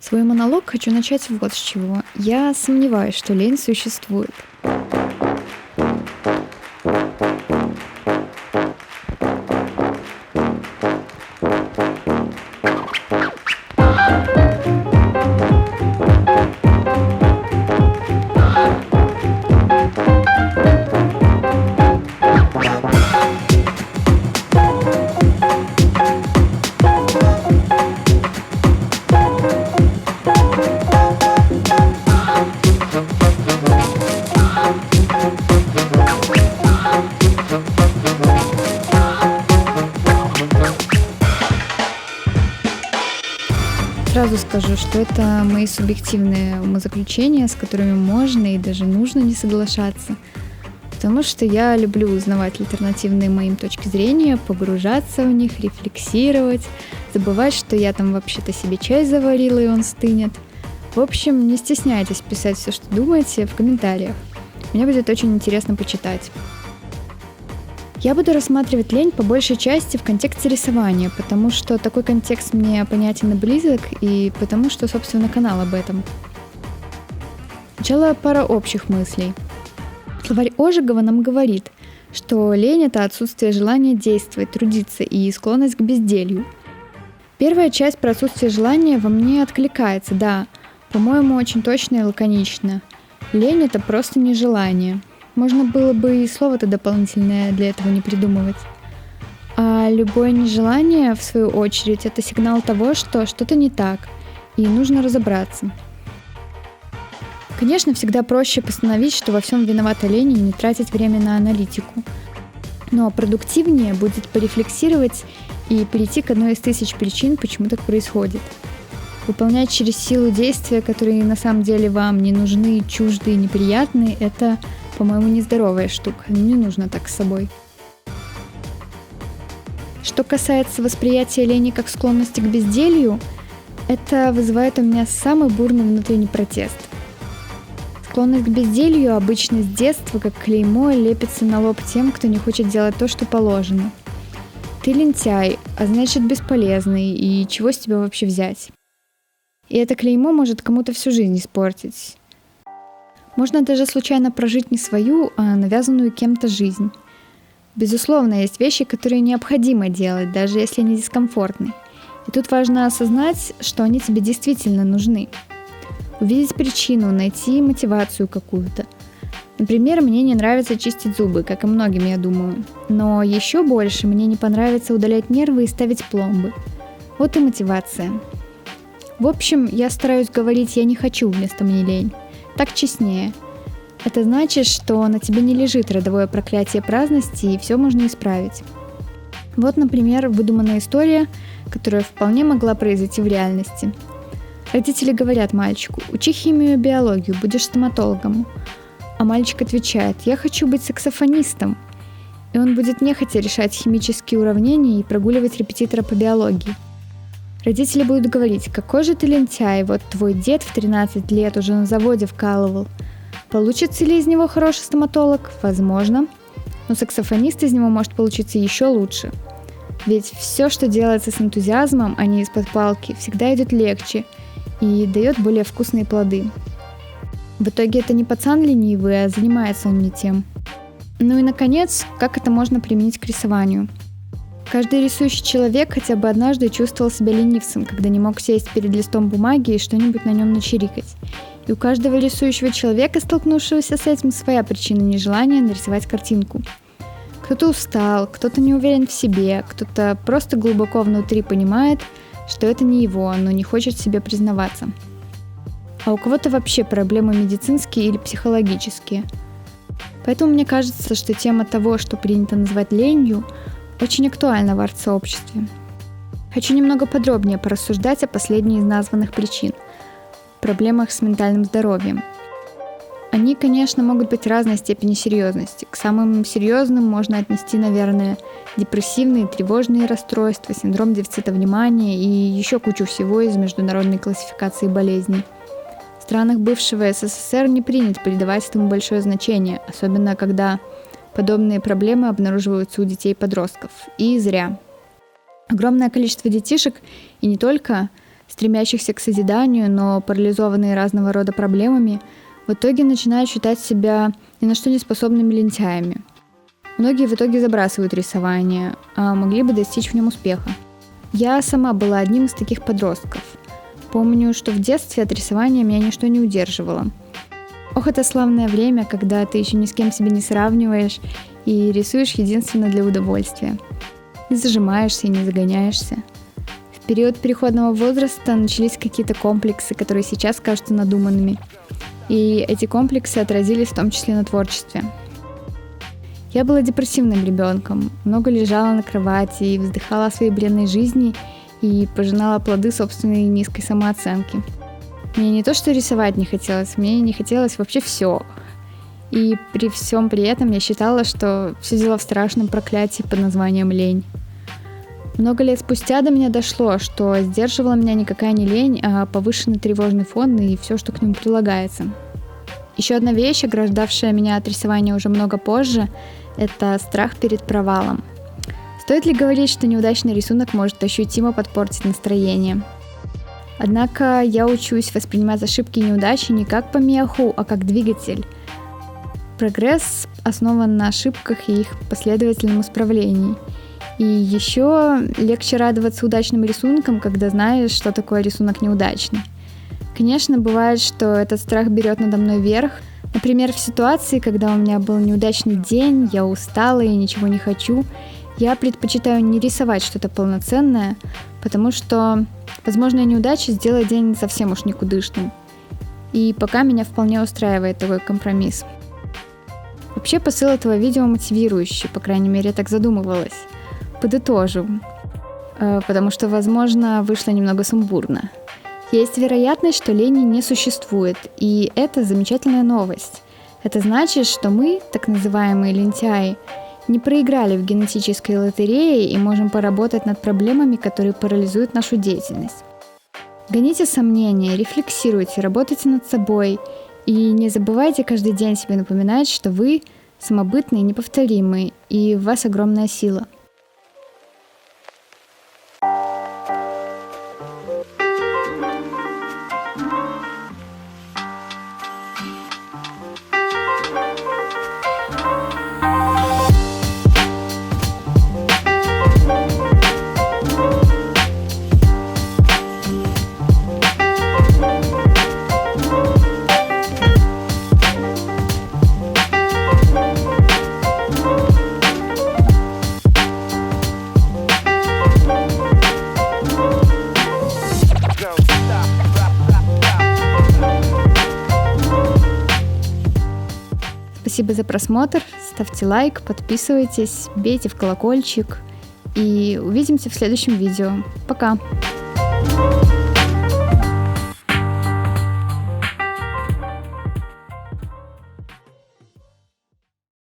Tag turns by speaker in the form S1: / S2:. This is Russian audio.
S1: Свой монолог хочу начать вот с чего. Я сомневаюсь, что лень существует. Сразу скажу, что это мои субъективные умозаключения, с которыми можно и даже нужно не соглашаться. Потому что я люблю узнавать альтернативные моим точки зрения, погружаться в них, рефлексировать, забывать, что я там вообще-то себе чай заварила и он стынет. В общем, не стесняйтесь писать все, что думаете, в комментариях. Мне будет очень интересно почитать. Я буду рассматривать лень по большей части в контексте рисования, потому что такой контекст мне понятен и близок, и потому что, собственно, канал об этом. Сначала пара общих мыслей. Словарь Ожегова нам говорит, что лень — это отсутствие желания действовать, трудиться и склонность к безделью. Первая часть про отсутствие желания во мне откликается, да, по-моему, очень точно и лаконично. Лень — это просто нежелание. Можно было бы и слово-то дополнительное для этого не придумывать. А любое нежелание, в свою очередь, это сигнал того, что что-то не так, и нужно разобраться. Конечно, всегда проще постановить, что во всем виновата лень и не тратить время на аналитику. Но продуктивнее будет порефлексировать и перейти к одной из тысяч причин, почему так происходит. Выполнять через силу действия, которые на самом деле вам не нужны, чужды и неприятны, это, по-моему, нездоровая штука. Не нужно так с собой. Что касается восприятия лени как склонности к безделью, это вызывает у меня самый бурный внутренний протест. Склонность к безделью обычно с детства, как клеймо, лепится на лоб тем, кто не хочет делать то, что положено. Ты лентяй, а значит бесполезный, и чего с тебя вообще взять? И это клеймо может кому-то всю жизнь испортить. Можно даже случайно прожить не свою, а навязанную кем-то жизнь. Безусловно, есть вещи, которые необходимо делать, даже если они дискомфортны. И тут важно осознать, что они тебе действительно нужны. Увидеть причину, найти мотивацию какую-то. Например, мне не нравится чистить зубы, как и многим, я думаю. Но еще больше мне не понравится удалять нервы и ставить пломбы. Вот и мотивация. В общем, я стараюсь говорить «я не хочу» вместо «мне лень». Так честнее. Это значит, что на тебе не лежит родовое проклятие праздности, и все можно исправить. Вот, например, выдуманная история, которая вполне могла произойти в реальности. Родители говорят мальчику: «Учи химию и биологию, будешь стоматологом». А мальчик отвечает: «Я хочу быть саксофонистом». И он будет нехотя решать химические уравнения и прогуливать репетитора по биологии. Родители будут говорить: «Какой же ты лентяй, вот твой дед в 13 лет уже на заводе вкалывал». Получится ли из него хороший стоматолог? Возможно. Но саксофонист из него может получиться еще лучше. Ведь все, что делается с энтузиазмом, а не из-под палки, всегда идет легче и дает более вкусные плоды. В итоге это не пацан ленивый, а занимается он не тем. Ну и, наконец, как это можно применить к рисованию? Каждый рисующий человек хотя бы однажды чувствовал себя ленивцем, когда не мог сесть перед листом бумаги и что-нибудь на нем начирикать. И у каждого рисующего человека, столкнувшегося с этим, своя причина нежелания нарисовать картинку. Кто-то устал, кто-то не уверен в себе, кто-то просто глубоко внутри понимает, что это не его, но не хочет себе признаваться. А у кого-то вообще проблемы медицинские или психологические. Поэтому мне кажется, что тема того, что принято называть ленью, очень актуальна в арт-сообществе. Хочу немного подробнее порассуждать о последней из названных причин – проблемах с ментальным здоровьем. Они, конечно, могут быть разной степени серьезности. К самым серьезным можно отнести, наверное, депрессивные, тревожные расстройства, синдром дефицита внимания и еще кучу всего из международной классификации болезней. В странах бывшего СССР не принято придавать этому большое значение, особенно когда подобные проблемы обнаруживаются у детей и подростков. И зря. Огромное количество детишек, и не только, стремящихся к созиданию, но парализованные разного рода проблемами, в итоге начинают считать себя ни на что не способными лентяями. Многие в итоге забрасывают рисование, а могли бы достичь в нем успеха. Я сама была одним из таких подростков. Помню, что в детстве от рисования меня ничто не удерживало. Ох, это славное время, когда ты еще ни с кем себя не сравниваешь и рисуешь единственно для удовольствия. Не зажимаешься и не загоняешься. В период переходного возраста начались какие-то комплексы, которые сейчас кажутся надуманными. И эти комплексы отразились в том числе на творчестве. Я была депрессивным ребенком, много лежала на кровати и вздыхала о своей бренной жизни и пожинала плоды собственной низкой самооценки. Мне не то что рисовать не хотелось, мне не хотелось вообще все. И при всем при этом я считала, что все дело в страшном проклятии под названием лень. Много лет спустя до меня дошло, что сдерживала меня никакая не лень, а повышенный тревожный фон и все, что к нему прилагается. Еще одна вещь, ограждавшая меня от рисования уже много позже, это страх перед провалом. Стоит ли говорить, что неудачный рисунок может ощутимо подпортить настроение? Однако я учусь воспринимать ошибки и неудачи не как помеху, а как двигатель. Прогресс основан на ошибках и их последовательном исправлении. И еще легче радоваться удачным рисункам, когда знаешь, что такое рисунок неудачный. Конечно, бывает, что этот страх берет надо мной верх. Например, в ситуации, когда у меня был неудачный день, я устала и ничего не хочу, я предпочитаю не рисовать что-то полноценное, потому что возможная неудача сделает день совсем уж никудышным. И пока меня вполне устраивает такой компромисс. Вообще посыл этого видео мотивирующий, по крайней мере, я так задумывалась. Подытожу, потому что, возможно, вышло немного сумбурно. Есть вероятность, что лени не существует, и это замечательная новость. Это значит, что мы, так называемые лентяи, не проиграли в генетической лотерее и можем поработать над проблемами, которые парализуют нашу деятельность. Гоните сомнения, рефлексируйте, работайте над собой и не забывайте каждый день себе напоминать, что вы самобытные, неповторимые, и в вас огромная сила. Спасибо за просмотр, ставьте лайк, подписывайтесь, бейте в колокольчик и увидимся в следующем видео. Пока!